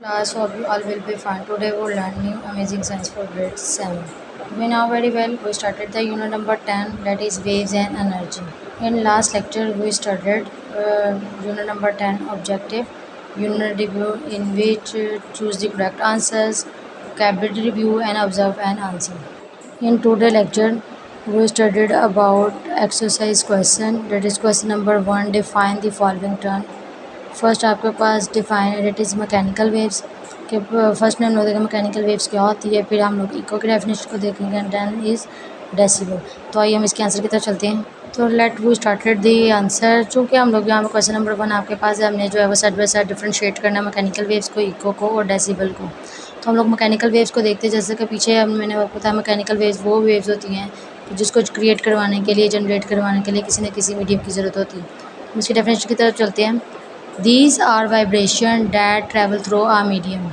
Class, hope you all will be fine. Today we will learn new amazing science for grade 7. We know very well we started the unit number 10, that is waves and energy. In last lecture we studied unit number 10 objective, unit review in which choose the correct answers, vocabulary review and observe and answer. In today's lecture we studied about exercise question, that is question number 1, define the following term. First आपके पास define it is mechanical waves के first में हम लोग देखेंगे mechanical waves क्या होती है, फिर हम लोग इको की डेफिनेशन को देखेंगे एंड देन इज़ डेसिबल। तो आइए हम इसके आंसर की तरफ चलते हैं। तो let we started the answer. चूँकि हम लोग यहाँ पर क्वेश्चन नंबर 1 आपके पास है, हमने जो है वो साइड बाई साइड डिफ्रेंशिएट करना है मैकेनिकल वेव्स को, इको को और डेसिबल को। तो हम लोग मैकेनिकल वेव्स को देखते हैं। जैसे कि पीछे मैंने आपको बताया मैकेनिकल वेव्स वो वेव्स होती हैं जिसको क्रिएट करवाने के लिए, जनरेट करवाने के लिए किसी न किसी मीडियम की ज़रूरत होती है। इसकी डेफिनेशन की तरफ चलते हैं। These are vibration that travel through a medium।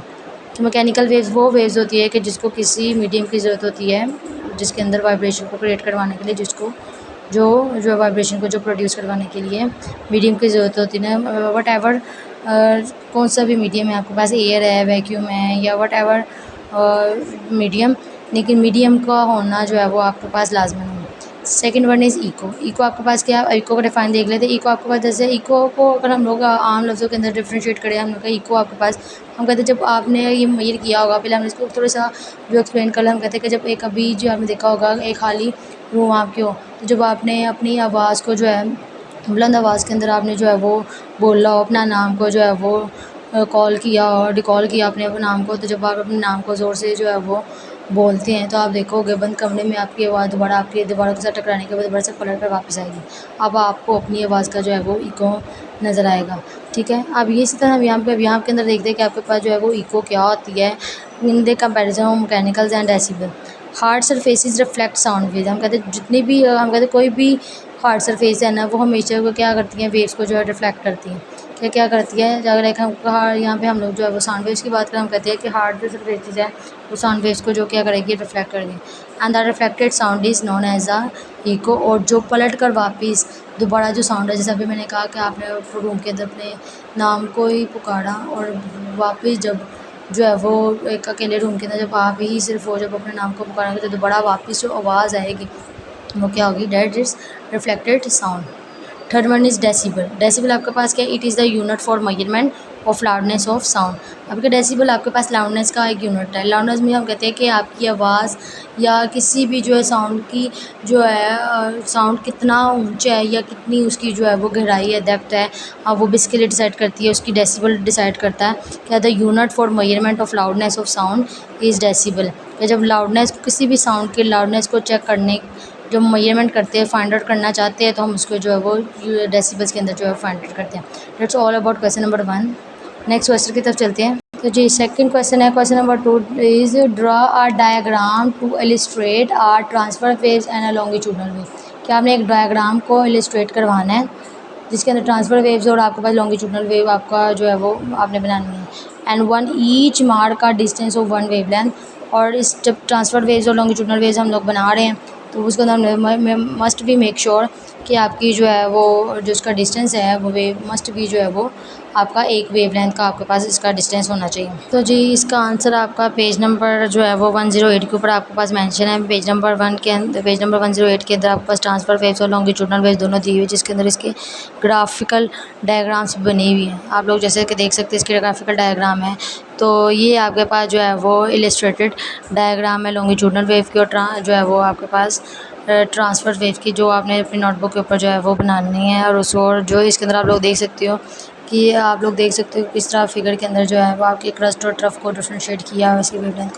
तो मैकेनिकल वेव्स वो वेव्स होती है कि जिसको किसी मीडियम की ज़रूरत होती है, जिसके अंदर वाइब्रेशन को क्रिएट करवाने के लिए, जिसको जो वाइब्रेशन को जो प्रोड्यूस करवाने के लिए मीडियम की ज़रूरत होती है ना। वट एवर कौन सा भी मीडियम है आपके पास, एयर है, वैक्यूम है या वट एवर मीडियम, लेकिन मीडियम का होना जो है वो आपके पास लाजमन है। Second one is echo. Echo आपके पास क्या है, इको का डिफाइन देख लेते हैं। इको आपके पास, जैसे इको को अगर हम लोग आम लफ्ज़ों के अंदर डिफ्रेंशिएट करें, हम लोग का इको आपके पास, हम कहते हैं जब आपने ये मेजर किया होगा, पहले हमने इसको थोड़ा सा जो एक्सप्लेन कर हम कहते हैं कि जब एक अभी जो आपने देखा होगा एक खाली रूम आपकी हो, तो जब आपने अपनी आवाज़ को जो है बुलंद आवाज़ के अंदर आपने जो है वो बोला हो, अपना नाम को जो है वो कॉल किया और रिकॉल किया अपने नाम को, तो जब आप अपने नाम को ज़ोर से जो है वो बोलते हैं तो आप देखोगे बंद कमरे में आपकी आवाज़ दोबारा आपकी दीवारों के साथ टकराने के बाद दोबारा से पलट कर वापस आएगी। अब आपको अपनी आवाज़ का जो है वो इको नज़र आएगा। ठीक है, अब इसी तरह हम यहाँ के अंदर देखते हैं कि आपके पास जो है वो इको क्या होती है in the comparison of mechanicals and decibel. Hard surfaces reflect sound waves. हम कहते हैं जितनी भी हम कहते हैं कोई भी हार्ड सरफेस है ना, वो हमेशा वो क्या करती हैं, वेव्स को जो है रिफ्लेक्ट करती हैं। क्या करती है, अगर एक हम यहाँ पे हम लोग जो है वो साउंड वेव्स की बात करें, हम कहते हैं कि हार्ड जो सरफेसेस है वो साउंड वेव्स को जो क्या करेगी, रिफ्लेक्ट करेगी। And the reflected sound is known as a echo. और जो पलट कर वापस दोबारा जो साउंड है, जैसे अभी मैंने कहा कि आपने रूम के अंदर अपने नाम को ही पुकारा और वापस जब जो है वो एक अकेले रूम के अंदर जब आप ही सिर्फ वो जब अपने नाम को पुकारेंगे तो दोबारा वापस जो आवाज़ आएगी वो क्या होगी, that is reflected sound. Third one is decibel. Decibel आपके पास क्या है, it is the unit for measurement of loudness of sound. आपके डेसिबल आपके पास लाउडनेस का एक यूनिट है। लाउडनेस में हम कहते हैं कि आपकी आवाज़ या किसी भी जो है साउंड की जो है साउंड कितना ऊंचा है या कितनी उसकी जो है वो गहराई है, डेप्थ है, वो बेसिकली डिसाइड करती है, उसकी डेसिबल डिसाइड करता है। क्या the unit for measurement of loudness of sound is decibel. जब लाउडनेस किसी भी साउंड की लाउडनेस को चेक करने जो मेजरमेंट करते हैं, फाइंड आउट करना चाहते हैं, तो हम उसको जो है वो डेसिबल्स के अंदर जो है फाइंड आउट करते हैं। That's all about question number 1। Next question की तरफ चलते हैं। तो जी सेकंड क्वेश्चन है, question number 2 is draw a diagram to illustrate a transfer waves and a longitudinal wave. क्या आपने एक डायग्राम को इलिस्ट्रेट करवाना है जिसके अंदर ट्रांसफर वेव्स और आपके पास लॉन्गिट्यूडनल वेव आपका जो है वो आपने बनानी है। एंड वन ईच मार्क का डिस्टेंस ऑफ वन वेवलेंथ। और इस जब ट्रांसफर वेव्स और लॉन्गिट्यूडनल वेव्स हम लोग बना रहे हैं तो उसके अंदर मस्ट बी मेक श्योर कि आपकी जो है वो जो उसका डिस्टेंस है वो वेव मस्ट बी जो है वो आपका एक वेवलेंथ का आपके पास इसका डिस्टेंस होना चाहिए। तो जी इसका आंसर आपका पेज नंबर जो है वो 108 के ऊपर आपके पास मेंशन है। पेज नंबर 1 के अंदर, पेज नंबर 108 के अंदर आपके पास ट्रांसफर वेव्स और लॉन्गिट्यूडनल वेव्स दोनों दी हुई है, जिसके अंदर इसके ग्राफिकल डायग्राम्स बनी हुई हैं। आप लोग जैसे कि देख सकते हैं इसके ग्राफिकल डायग्राम है। तो ये आपके पास जो है वो इलस्ट्रेटेड डायग्राम है लॉन्गिट्यूडनल वेव की और जो है वो आपके पास ट्रांसफर वेव की, जो आपने अपनी नोटबुक के ऊपर जो है वो बनानी है। और उसको जो इसके अंदर आप लोग देख सकते हो कि आप लोग देख सकते हो किस तरह फिगर के अंदर जो है वो आपके क्रस्ट और ट्रफ को डिफ्रेंशिएट किया है, इसकी वेवलेंथ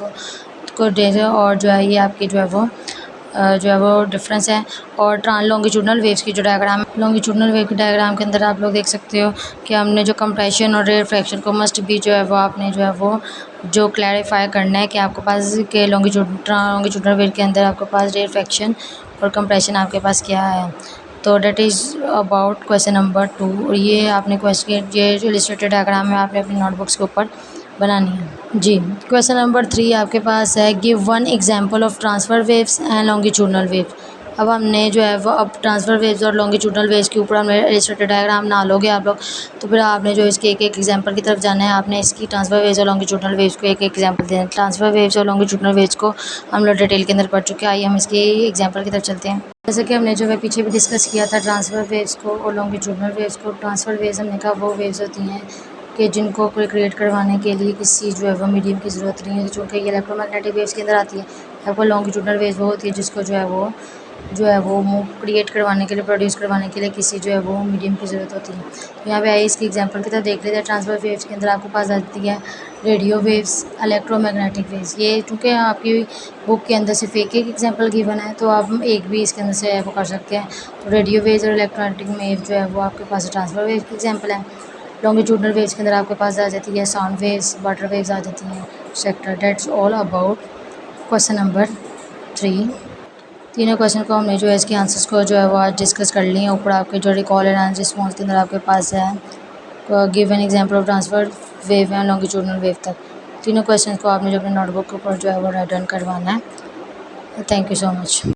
को दे दो। और जो है ये आपकी जो है वो डिफरेंस है। और लॉन्गिट्यूडनल वेव्स की जो डायग्राम है, लॉन्गिट्यूडनल वेव की डायग्राम के अंदर आप लोग देख सकते हो कि हमने जो कंप्रेशन और रिफ्रैक्शन को मस्ट भी जो है वो आपने जो है वो जो क्लैरिफाई करना है कि आपके पास के लॉन्गिट्यूडनल वेव के अंदर आपके पास रिफ्रैक्शन और कंप्रेशन आपके पास क्या है। तो that is about question number 2। और ये आपने क्वेश्चन ये जो इलस्ट्रेटेड डायग्राम है आपने अपनी नोटबुक्स के ऊपर बनानी है। जी क्वेश्चन नंबर 3 आपके पास है, give one example of transfer waves and longitudinal wave. अब हमने जो है वो अब ट्रांसफ़र वेव्स और लॉन्गिट्यूडनल वेव्स के ऊपर हमने इलस्ट्रेटेड डायग्राम बना लोगे आप लोग, तो फिर आपने जो इसके एक एक एग्जांपल की तरफ जाना है। आपने इसकी ट्रांसफ़र वेव्स और लॉन्गिट्यूडनल वेव्स को एक एक एग्जांपल देना है। ट्रांसफ़र वेव्स और लॉन्गिट्यूडनल वेव्स को हम लोग डिटेल के अंदर पढ़ चुके हैं। आइए हम इसके एग्जाम्पल की तरफ चलते हैं। जैसे कि हमने जो है पीछे भी डिस्कस किया था ट्रांसफ़र वेव्स को और लॉन्गिट्यूडनल वेव्स को। ट्रांसफ़र वेव्स हमने कहा वो वेव्स होती हैं कि जिनको कोई क्रिएट करवाने के लिए किसी जो है वो मीडियम की ज़रूरत नहीं है, चूँकि ये इलेक्ट्रोमैग्नेटिक वेव्स के अंदर आती है। आपको लॉन्गिट्यूडनल वेव्स वो होती है जिसको जो है वो क्रिएट करवाने के लिए, प्रोड्यूस करवाने के लिए किसी जो है वो मीडियम की ज़रूरत होती है। तो यहाँ पे आइए इसकी एग्जांपल की तरफ देख लेते हैं। ट्रांसफ़र वेव्स के अंदर आपके पास आती है रेडियो वेव्स, इलेक्ट्रोमैग्नेटिक वेव्स। ये चूँकि आपकी बुक के अंदर सिर्फ एक एक एग्जांपल गिवन है, तो आप एक भी इसके अंदर से वो कर सकते हैं। तो रेडियो वेव्स और इलेक्ट्रोमैग्नेटिक वेव जो है वो आपके पास ट्रांसफ़र वेव्स की एग्जाम्पल है। लॉन्गिट्यूडनल वेव्स के अंदर आपके पास आ जाती है साउंड वेव्स, वाटर वेव्स आ जाती हैं, sector. That's all about question number 3। तीनों क्वेश्चन को हमने जो है इसके आंसर्स को जो है वो आज डिस्कस कर लिए हैं। ऊपर आपके जो रिकॉल एंड आंसर रिस्पॉन्स के अंदर आपके पास है give an example of transfer wave and longitudinal wave तक। तीनों क्वेश्चन को आपने जो अपने नोटबुक के ऊपर जो है वो राइट डाउन करवाना है। Thank you so much.